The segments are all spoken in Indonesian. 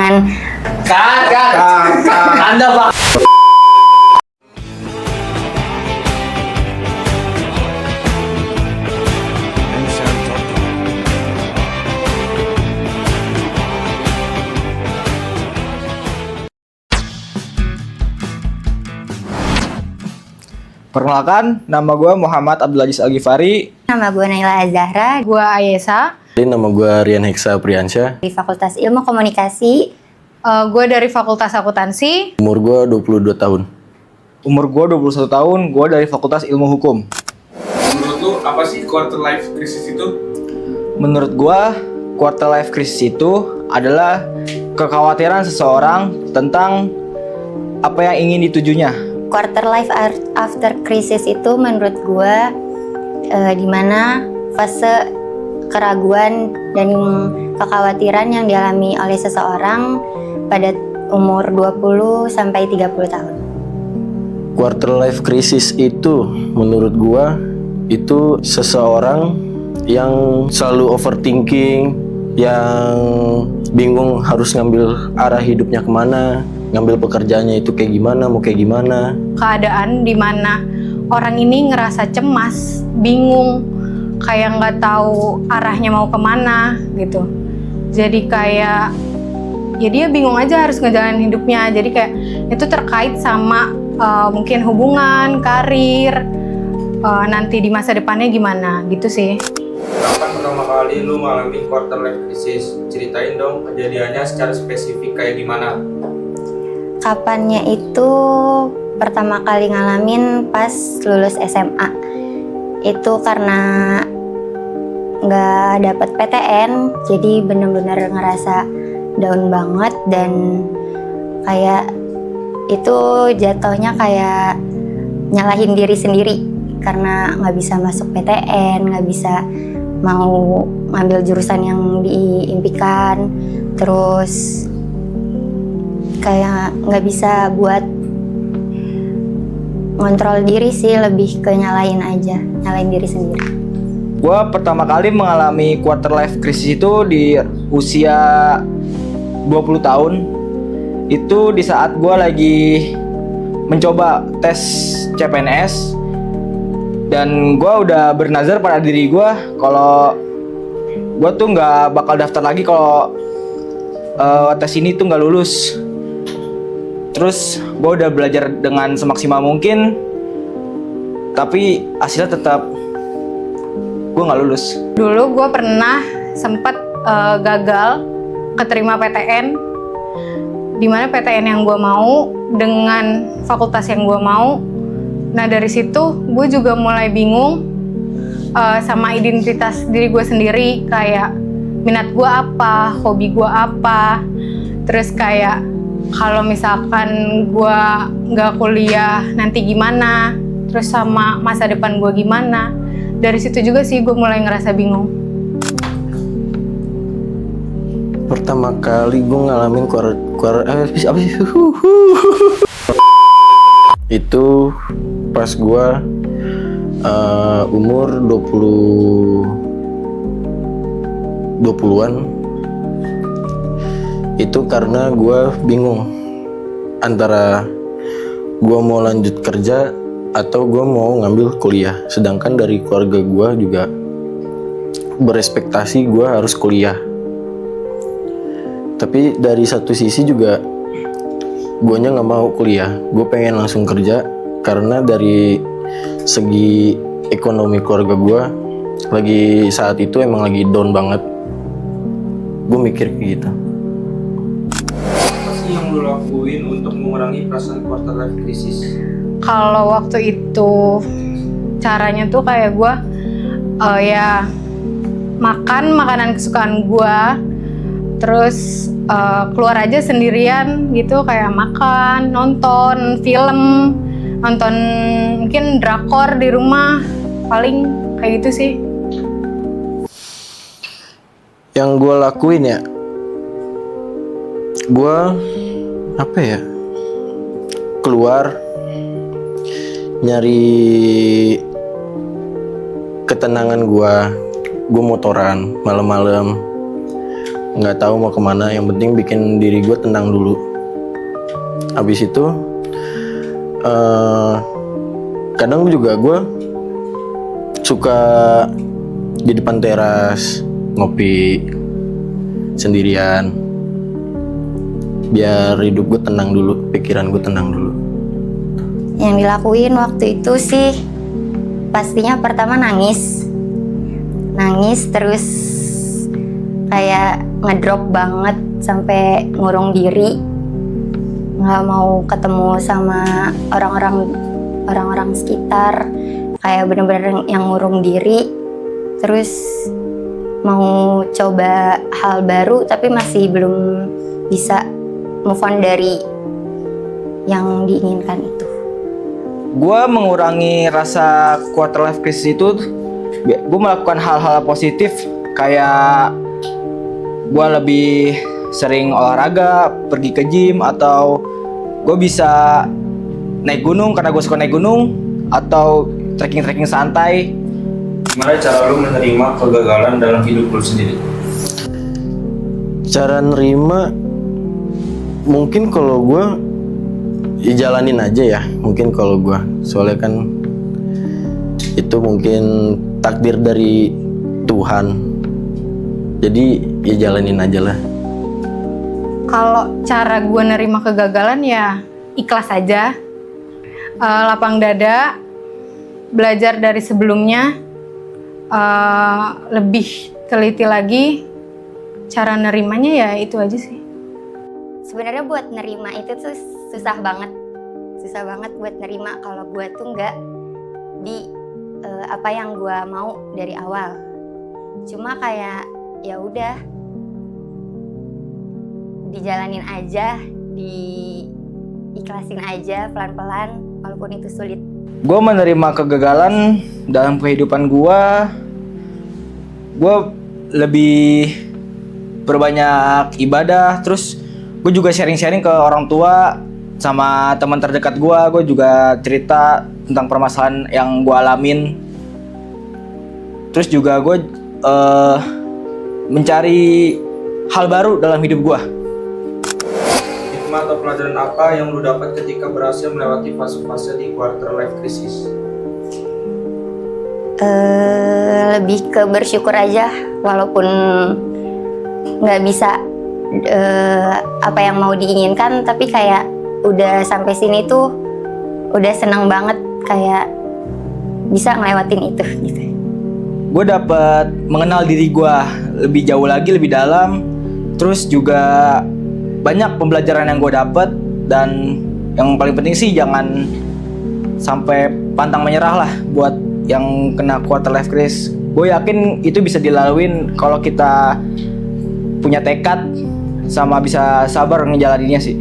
dengan Anda Pak. Perkenalkan, nama gue Muhammad Abdul Aziz Al-Ghifari. nama gue Naila Azahra Gua Ayesa. Jadi nama gue Rian Heksa Priyansyah. di Fakultas Ilmu Komunikasi. Gue dari Fakultas Akuntansi. Umur gue 22 tahun. Umur gue 21 tahun, gue dari Fakultas Ilmu Hukum. Menurut lu apa sih quarter life crisis itu? Menurut gue, quarter life crisis itu adalah kekhawatiran seseorang tentang apa yang ingin ditujunya. Quarter life after crisis itu menurut gue dimana fase keraguan dan kekhawatiran yang dialami oleh seseorang pada umur 20 sampai 30 tahun. Quarter life crisis itu menurut gue itu seseorang yang selalu overthinking, yang bingung harus ngambil arah hidupnya kemana, ngambil pekerjaannya itu kayak gimana, mau kayak gimana. Keadaan di mana orang ini ngerasa cemas, bingung, kayak nggak tahu arahnya mau kemana gitu. Jadi kayak ya dia bingung aja harus ngejalanin hidupnya. Jadi kayak itu terkait sama mungkin hubungan, karir, nanti di masa depannya gimana gitu sih. Kapan pertama kali lu mengalami quarter life crisis? Ceritain dong kejadiannya secara spesifik kayak gimana? Kapannya itu pertama kali ngalamin pas lulus SMA. Itu karena nggak dapet PTN, jadi bener-bener ngerasa down banget dan kayak itu jatuhnya kayak nyalahin diri sendiri karena nggak bisa masuk PTN, nggak bisa mau ngambil jurusan yang diimpikan, terus kayak nggak bisa buat ngontrol diri sih, lebih ke nyalain diri sendiri. Gue pertama kali mengalami quarter life crisis itu di usia 20 tahun. Itu di saat gue lagi mencoba tes CPNS. Dan gue udah bernazar pada diri gue kalau gue tuh nggak bakal daftar lagi kalau tes ini tuh nggak lulus. Terus gue udah belajar dengan semaksimal mungkin, tapi hasilnya tetap gue nggak lulus. Dulu gue pernah sempet gagal keterima PTN, dimana PTN yang gue mau dengan fakultas yang gue mau. Nah dari situ gue juga mulai bingung sama identitas diri gue sendiri, kayak minat gue apa, hobi gue apa, terus kayak kalau misalkan gue nggak kuliah nanti gimana, terus sama masa depan gue gimana. Dari situ juga sih gue mulai ngerasa bingung. Pertama kali gue ngalamin itu pas gue umur 20-an. Itu karena gue bingung antara gue mau lanjut kerja atau gue mau ngambil kuliah. Sedangkan dari keluarga gue juga berespektasi gue harus kuliah. Tapi dari satu sisi juga guanya nggak mau kuliah. Gue pengen langsung kerja karena dari segi ekonomi keluarga gue lagi saat itu emang lagi down banget. Gue mikir kayak gitu. Yang lu lakuin untuk mengurangi perasaan quarter life crisis? Kalau waktu itu caranya tuh kayak gue ya makan makanan kesukaan gue, terus keluar aja sendirian gitu, kayak makan, nonton film, nonton mungkin drakor di rumah, paling kayak gitu sih. Yang gue lakuin ya, gue keluar nyari ketenangan gue motoran malam-malam, nggak tahu mau kemana, yang penting bikin diri gue tenang dulu. Habis itu kadang juga gue suka di depan teras ngopi sendirian, biar hidup gue tenang dulu, pikiran gue tenang dulu. Yang dilakuin waktu itu sih pastinya pertama nangis terus kayak ngedrop banget sampai ngurung diri, nggak mau ketemu sama orang-orang sekitar, kayak bener-bener yang ngurung diri. Terus mau coba hal baru tapi masih belum bisa move on dari yang diinginkan itu. Gue mengurangi rasa quarter life crisis itu, gue melakukan hal-hal positif kayak gue lebih sering olahraga, pergi ke gym, atau gue bisa naik gunung karena gue suka naik gunung, atau trekking santai. Gimana cara lu menerima kegagalan dalam hidup lu sendiri? Cara nerima, mungkin kalau gue jalanin aja ya, mungkin kalau gue, soalnya kan itu mungkin takdir dari Tuhan, jadi ya jalanin aja lah. Kalau cara gue nerima kegagalan ya ikhlas aja, lapang dada, belajar dari sebelumnya, lebih teliti lagi. Cara nerimanya ya itu aja sih. Sebenarnya buat nerima itu tuh susah banget buat nerima kalau gue tuh nggak di apa yang gue mau dari awal. Cuma kayak ya udah dijalanin aja, diikhlasin aja pelan-pelan walaupun itu sulit. Gue menerima kegagalan dalam kehidupan gue lebih berbanyak ibadah, terus gue juga sharing-sharing ke orang tua sama teman terdekat gue juga cerita tentang permasalahan yang gue alamin. Terus juga gue mencari hal baru dalam hidup gue. Hikmah atau pelajaran apa yang lu dapat ketika berhasil melewati fase-fase di quarter life crisis? Lebih ke bersyukur aja walaupun nggak bisa apa yang mau diinginkan, tapi kayak udah sampai sini tuh udah seneng banget kayak bisa ngelewatin itu gitu. Gue dapet mengenal diri gue lebih jauh lagi, lebih dalam. Terus juga banyak pembelajaran yang gue dapet, dan yang paling penting sih jangan sampai pantang menyerah lah buat yang kena quarter life crisis. Gue yakin itu bisa dilaluin kalau kita punya tekad sama bisa sabar ngejalaninnya sih.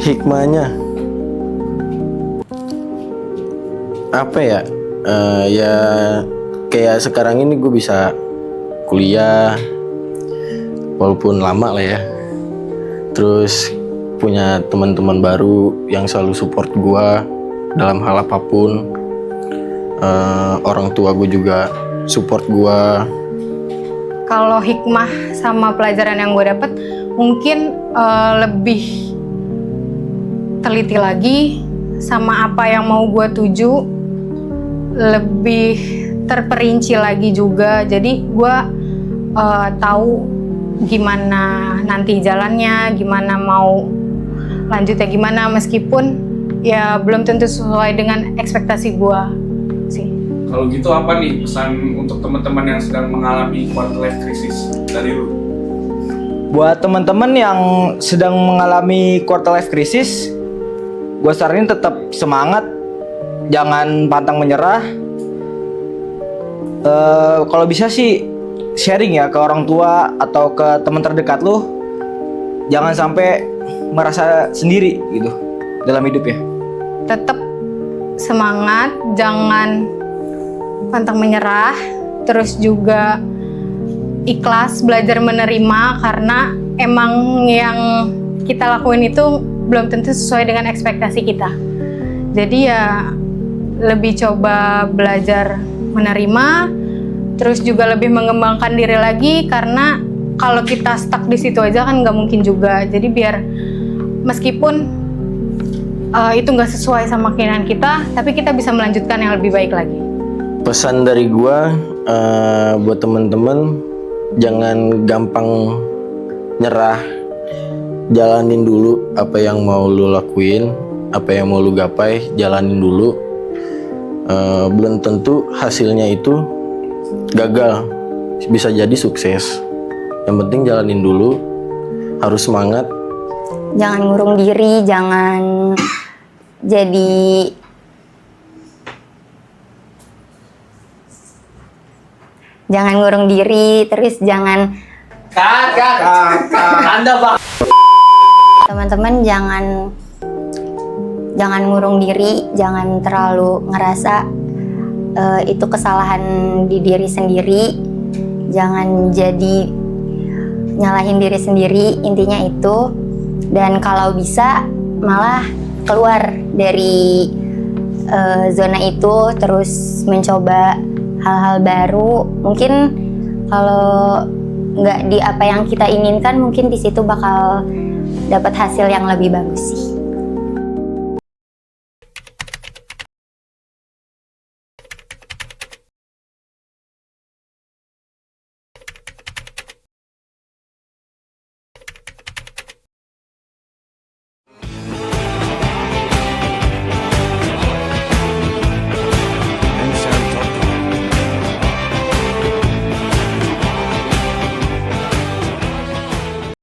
Hikmahnya apa ya? Ya kayak sekarang ini gue bisa kuliah walaupun lama lah ya. Terus punya teman-teman baru yang selalu support gue dalam hal apapun. Orang tua gue juga support gue. Kalau hikmah sama pelajaran yang gue dapet, mungkin lebih teliti lagi sama apa yang mau gue tuju, lebih terperinci lagi juga. Jadi gue tahu gimana nanti jalannya, gimana mau lanjutnya gimana, meskipun ya belum tentu sesuai dengan ekspektasi gue sih. Kalau gitu apa nih pesan untuk teman-teman yang sedang mengalami quarter life crisis dari lu? Buat teman-teman yang sedang mengalami quarter life crisis, gue saranin tetap semangat, jangan pantang menyerah. Kalau bisa sih sharing ya ke orang tua atau ke teman terdekat lu, jangan sampai merasa sendiri gitu dalam hidupnya. Tetap semangat, jangan pantang menyerah, terus juga ikhlas, belajar menerima, karena emang yang kita lakuin itu belum tentu sesuai dengan ekspektasi kita. Jadi ya lebih coba belajar menerima, terus juga lebih mengembangkan diri lagi, karena kalau kita stuck di situ aja kan nggak mungkin juga. Jadi biar meskipun itu nggak sesuai sama keinginan kita, tapi kita bisa melanjutkan yang lebih baik lagi. Pesan dari gua buat temen-temen, jangan gampang nyerah. Jalanin dulu apa yang mau lu lakuin, apa yang mau lu gapai, jalanin dulu. Belum tentu hasilnya itu gagal, bisa jadi sukses. Yang penting jalanin dulu, harus semangat. Jangan ngurung diri, jangan jadi ngurung diri, terus jangan teman-teman jangan ngurung diri, jangan terlalu ngerasa itu kesalahan di diri sendiri, jangan jadi nyalahin diri sendiri, intinya itu. Dan kalau bisa malah keluar dari zona itu, terus mencoba hal-hal baru. Mungkin kalau nggak di apa yang kita inginkan, mungkin di situ bakal dapat hasil yang lebih bagus sih.